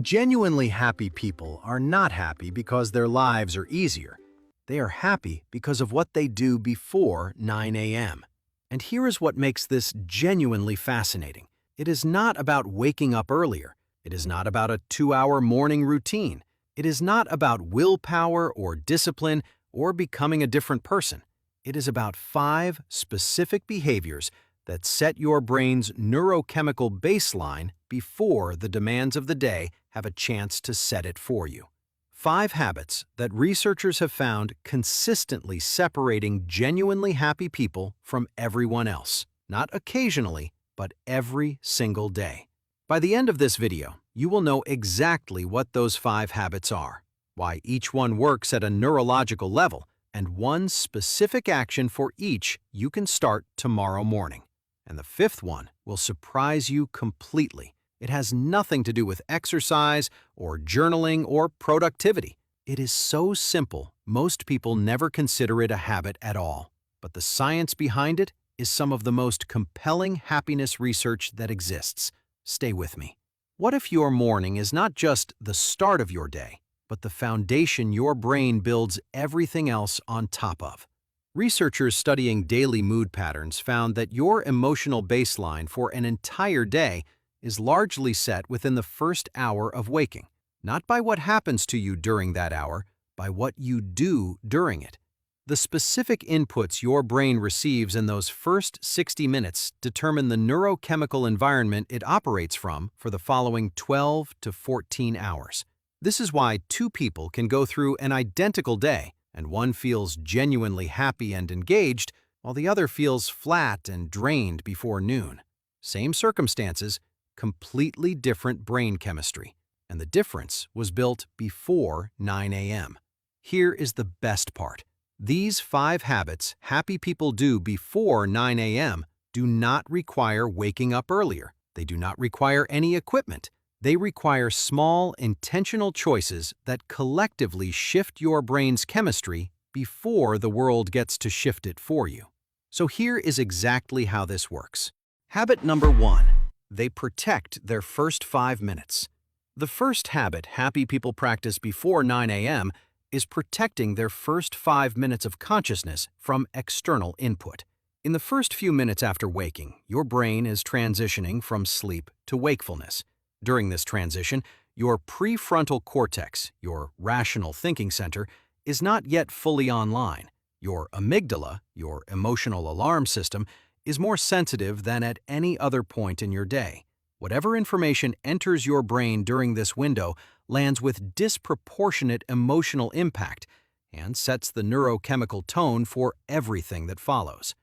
Genuinely happy people are not happy because their lives are easier. They are happy because of what they do before 9 a.m. And here is what makes this genuinely fascinating. It is not about waking up earlier. It is not about a 2-hour morning routine. It is not about willpower or discipline or becoming a different person. It is about 5 specific behaviors that set your brain's neurochemical baseline before the demands of the day have a chance to set it for you. 5 habits that researchers have found consistently separating genuinely happy people from everyone else, not occasionally, but every single day. By the end of this video, you will know exactly what those 5 habits are, why each one works at a neurological level, and one specific action for each you can start tomorrow morning. And the 5th one will surprise you completely. It has nothing to do with exercise or journaling or productivity. It is so simple, most people never consider it a habit at all. But the science behind it is some of the most compelling happiness research that exists. Stay with me. What if your morning is not just the start of your day, but the foundation your brain builds everything else on top of? Researchers studying daily mood patterns found that your emotional baseline for an entire day is largely set within the first hour of waking, not by what happens to you during that hour, by what you do during it. The specific inputs your brain receives in those first 60 minutes determine the neurochemical environment it operates from for the following 12 to 14 hours. This is why 2 people can go through an identical day, and one feels genuinely happy and engaged, while the other feels flat and drained before noon. Same circumstances, completely different brain chemistry, and the difference was built before 9 a.m. Here is the best part. These 5 habits happy people do before 9 a.m. do not require waking up earlier. They do not require any equipment. They require small, intentional choices that collectively shift your brain's chemistry before the world gets to shift it for you. So here is exactly how this works. Habit number 1. They protect their first 5 minutes. The first habit happy people practice before 9 a.m. is protecting their first 5 minutes of consciousness from external input. In the first few minutes after waking, your brain is transitioning from sleep to wakefulness. During this transition, your prefrontal cortex, your rational thinking center, is not yet fully online. Your amygdala, your emotional alarm system, is more sensitive than at any other point in your day. Whatever information enters your brain during this window lands with disproportionate emotional impact and sets the neurochemical tone for everything that follows.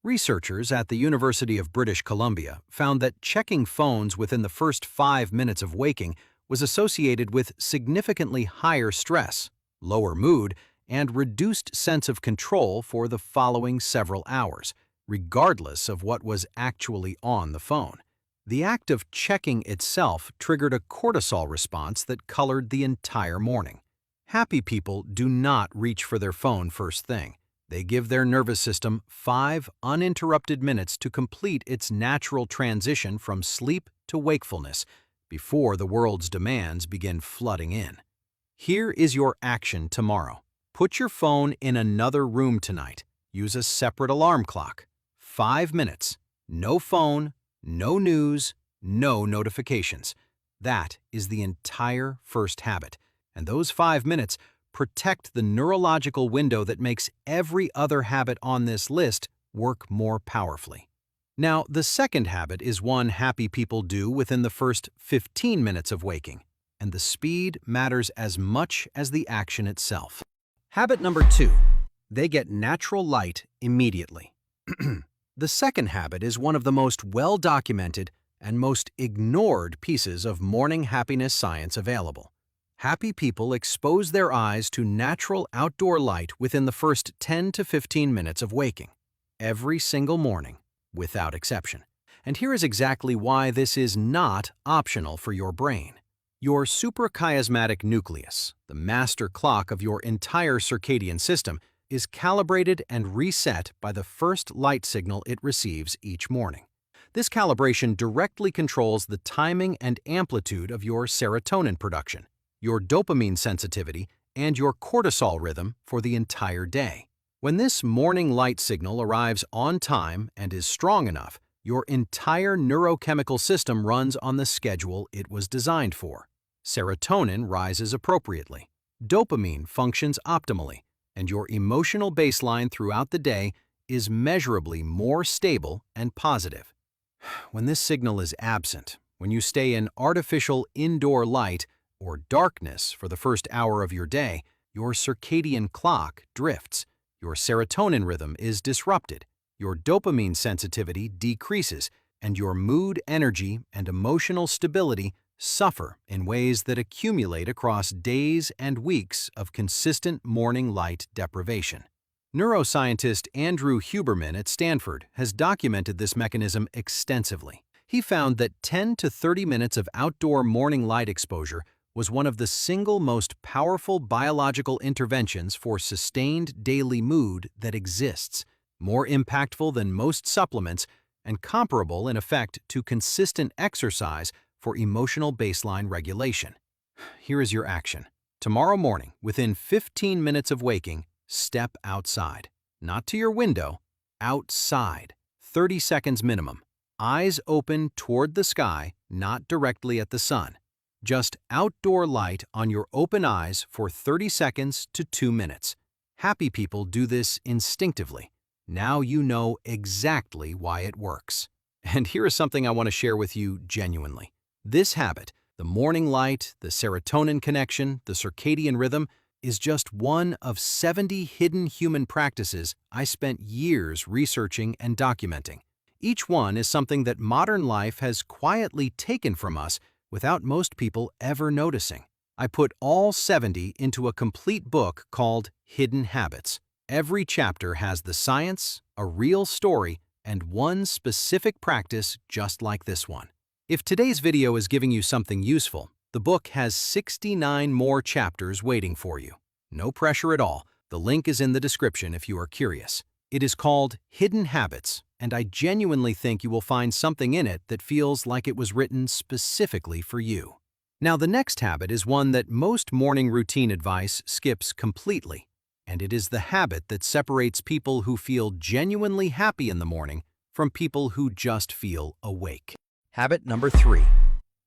Researchers at the University of British Columbia found that checking phones within the first 5 minutes of waking was associated with significantly higher stress, lower mood, and reduced sense of control for the following several hours, regardless of what was actually on the phone. The act of checking itself triggered a cortisol response that colored the entire morning. Happy people do not reach for their phone first thing. They give their nervous system 5 uninterrupted minutes to complete its natural transition from sleep to wakefulness before the world's demands begin flooding in. Here is your action tomorrow. Put your phone in another room tonight. Use a separate alarm clock. 5 minutes. No phone, no news, no notifications. That is the entire first habit. And those 5 minutes protect the neurological window that makes every other habit on this list work more powerfully. Now, the second habit is one happy people do within the first 15 minutes of waking, and the speed matters as much as the action itself. Habit number 2. They get natural light immediately. The second habit is one of the most well-documented and most ignored pieces of morning happiness science available. Happy people expose their eyes to natural outdoor light within the first 10 to 15 minutes of waking, every single morning, without exception. And here is exactly why this is not optional for your brain. Your suprachiasmatic nucleus, the master clock of your entire circadian system, is calibrated and reset by the first light signal it receives each morning. This calibration directly controls the timing and amplitude of your serotonin production, your dopamine sensitivity, and your cortisol rhythm for the entire day. When this morning light signal arrives on time and is strong enough, your entire neurochemical system runs on the schedule it was designed for. Serotonin rises appropriately, dopamine functions optimally, and your emotional baseline throughout the day is measurably more stable and positive. When this signal is absent, when you stay in artificial indoor light or darkness for the first hour of your day, your circadian clock drifts, your serotonin rhythm is disrupted, your dopamine sensitivity decreases, and your mood, energy, and emotional stability suffer in ways that accumulate across days and weeks of consistent morning light deprivation. Neuroscientist Andrew Huberman at Stanford has documented this mechanism extensively. He found that 10 to 30 minutes of outdoor morning light exposure was one of the single most powerful biological interventions for sustained daily mood that exists, more impactful than most supplements, and comparable in effect to consistent exercise for emotional baseline regulation. Here is your action. Tomorrow morning, within 15 minutes of waking, step outside. Not to your window, outside. 30 seconds minimum. Eyes open toward the sky, not directly at the sun. Just outdoor light on your open eyes for 30 seconds to 2 minutes. Happy people do this instinctively. Now you know exactly why it works. And here is something I want to share with you genuinely. This habit, the morning light, the serotonin connection, the circadian rhythm, is just one of 70 hidden human practices I spent years researching and documenting. Each one is something that modern life has quietly taken from us without most people ever noticing. I put all 70 into a complete book called Hidden Habits. Every chapter has the science, a real story, and one specific practice just like this one. If today's video is giving you something useful, the book has 69 more chapters waiting for you. No pressure at all. The link is in the description if you are curious. It is called Hidden Habits, and I genuinely think you will find something in it that feels like it was written specifically for you. Now, the next habit is one that most morning routine advice skips completely, and it is the habit that separates people who feel genuinely happy in the morning from people who just feel awake. Habit number 3.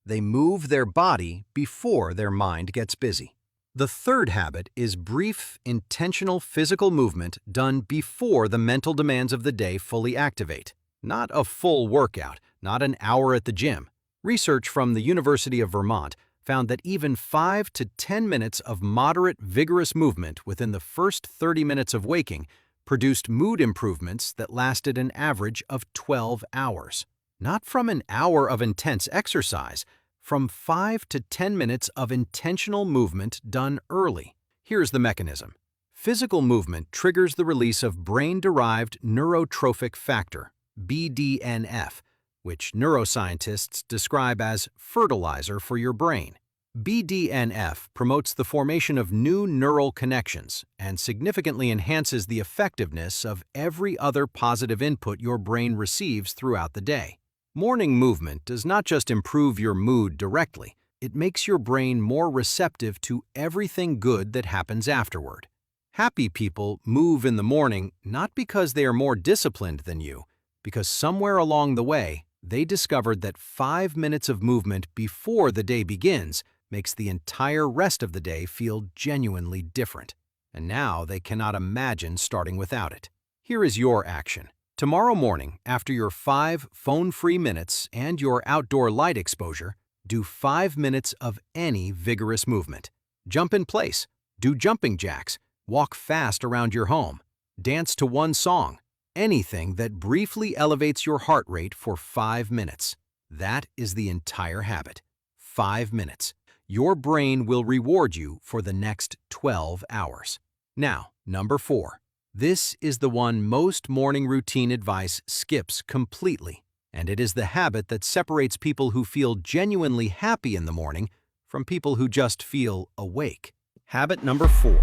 They move their body before their mind gets busy. The third habit is brief, intentional physical movement done before the mental demands of the day fully activate. Not a full workout, not an hour at the gym. Research from the University of Vermont found that even 5 to 10 minutes of moderate, vigorous movement within the first 30 minutes of waking produced mood improvements that lasted an average of 12 hours. Not from an hour of intense exercise, from 5 to 10 minutes of intentional movement done early. Here's the mechanism. Physical movement triggers the release of brain-derived neurotrophic factor, BDNF, which neuroscientists describe as fertilizer for your brain. BDNF promotes the formation of new neural connections and significantly enhances the effectiveness of every other positive input your brain receives throughout the day. Morning movement does not just improve your mood directly, it makes your brain more receptive to everything good that happens afterward. Happy people move in the morning not because they are more disciplined than you, because somewhere along the way, they discovered that 5 minutes of movement before the day begins makes the entire rest of the day feel genuinely different. And now they cannot imagine starting without it. Here is your action. Tomorrow morning, after your 5 phone-free minutes and your outdoor light exposure, do 5 minutes of any vigorous movement. Jump in place, do jumping jacks, walk fast around your home, dance to one song, anything that briefly elevates your heart rate for 5 minutes. That is the entire habit. 5 minutes. Your brain will reward you for the next 12 hours. Now, number 4. This is the one most morning routine advice skips completely, and it is the habit that separates people who feel genuinely happy in the morning from people who just feel awake. Habit number 4.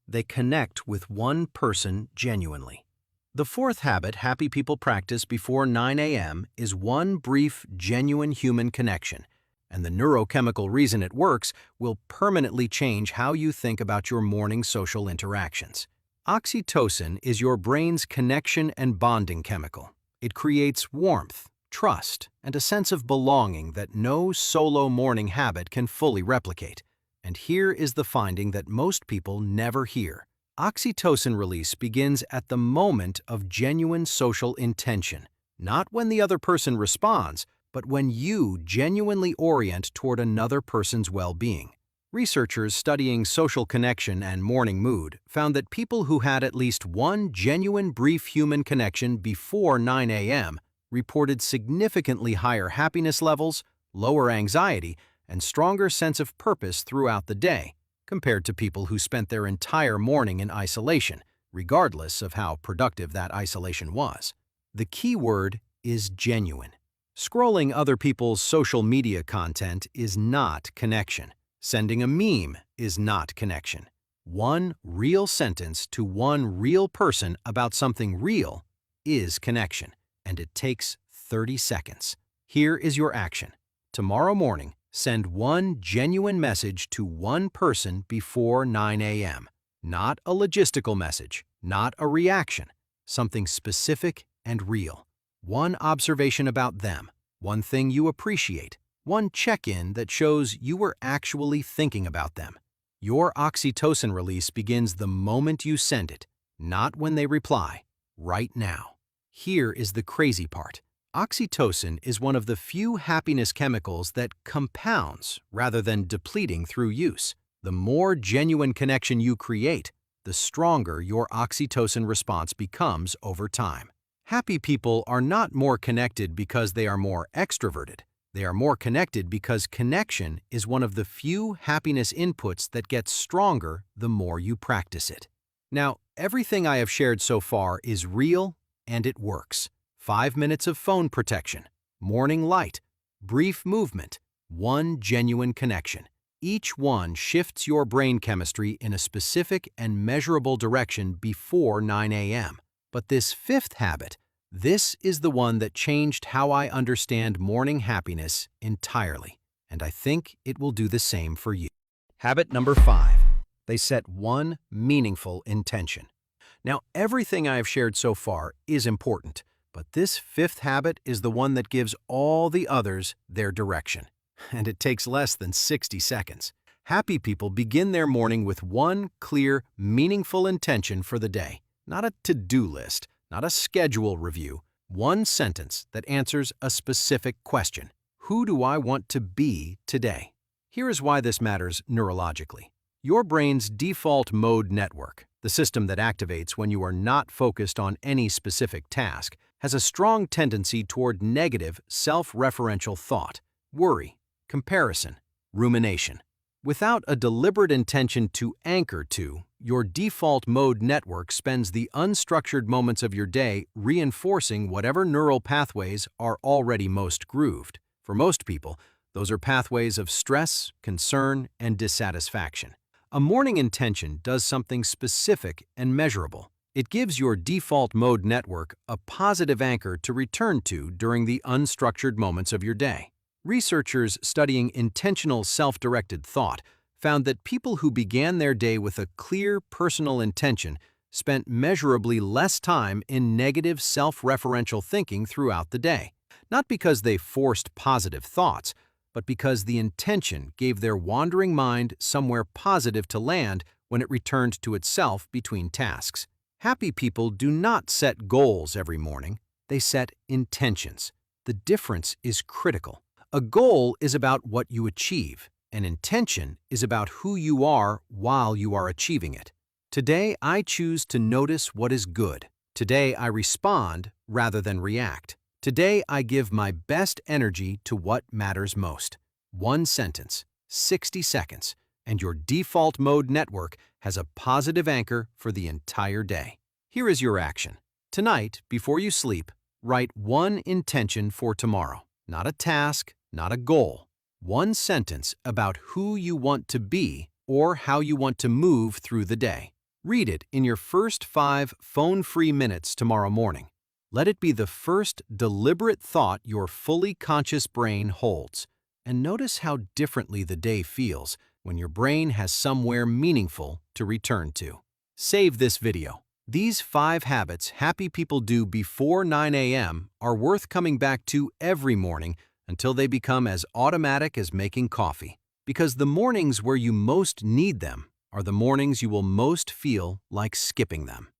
They connect with one person genuinely. The fourth habit happy people practice before 9 a.m. is one brief, genuine human connection, and the neurochemical reason it works will permanently change how you think about your morning social interactions. Oxytocin is your brain's connection and bonding chemical. It creates warmth, trust, and a sense of belonging that no solo morning habit can fully replicate. And here is the finding that most people never hear. Oxytocin release begins at the moment of genuine social intention, not when the other person responds, but when you genuinely orient toward another person's well-being. Researchers studying social connection and morning mood found that people who had at least one genuine brief human connection before 9 a.m. reported significantly higher happiness levels, lower anxiety, and stronger sense of purpose throughout the day, compared to people who spent their entire morning in isolation, regardless of how productive that isolation was. The key word is genuine. Scrolling other people's social media content is not connection. Sending a meme is not connection. One real sentence to one real person about something real is connection, and it takes 30 seconds. Here is your action. Tomorrow morning, send one genuine message to one person before 9 a.m. Not a logistical message, not a reaction, something specific and real. One observation about them, one thing you appreciate, one check-in that shows you were actually thinking about them. Your oxytocin release begins the moment you send it, not when they reply, right now. Here is the crazy part. Oxytocin is one of the few happiness chemicals that compounds rather than depleting through use. The more genuine connection you create, the stronger your oxytocin response becomes over time. Happy people are not more connected because they are more extroverted. They are more connected because connection is one of the few happiness inputs that gets stronger the more you practice it. Now, everything I have shared so far is real and it works. 5 minutes of phone protection, morning light, brief movement, one genuine connection. Each one shifts your brain chemistry in a specific and measurable direction before 9 a.m. But this fifth habit, this is the one that changed how I understand morning happiness entirely, and I think it will do the same for you. Habit number 5. They set one meaningful intention. Now, everything I have shared so far is important, but this fifth habit is the one that gives all the others their direction. And it takes less than 60 seconds. Happy people begin their morning with one clear, meaningful intention for the day. Not a to-do list, not a schedule review. One sentence that answers a specific question. Who do I want to be today? Here is why this matters neurologically. Your brain's default mode network, the system that activates when you are not focused on any specific task, has a strong tendency toward negative, self-referential thought, worry, comparison, rumination. Without a deliberate intention to anchor to, your default mode network spends the unstructured moments of your day reinforcing whatever neural pathways are already most grooved. For most people, those are pathways of stress, concern, and dissatisfaction. A morning intention does something specific and measurable. It gives your default mode network a positive anchor to return to during the unstructured moments of your day. Researchers studying intentional self-directed thought found that people who began their day with a clear personal intention spent measurably less time in negative self-referential thinking throughout the day, not because they forced positive thoughts, but because the intention gave their wandering mind somewhere positive to land when it returned to itself between tasks. Happy people do not set goals every morning, they set intentions. The difference is critical. A goal is about what you achieve. An intention is about who you are while you are achieving it. Today, I choose to notice what is good. Today, I respond rather than react. Today, I give my best energy to what matters most. One sentence, 60 seconds, and your default mode network has a positive anchor for the entire day. Here is your action. Tonight, before you sleep, write one intention for tomorrow. Not a task, not a goal. One sentence about who you want to be or how you want to move through the day. Read it in your first 5 phone-free minutes tomorrow morning. Let it be the first deliberate thought your fully conscious brain holds. And notice how differently the day feels when your brain has somewhere meaningful to return to. Save this video. These 5 habits happy people do before 9 a.m. are worth coming back to every morning until they become as automatic as making coffee. Because the mornings where you most need them are the mornings you will most feel like skipping them.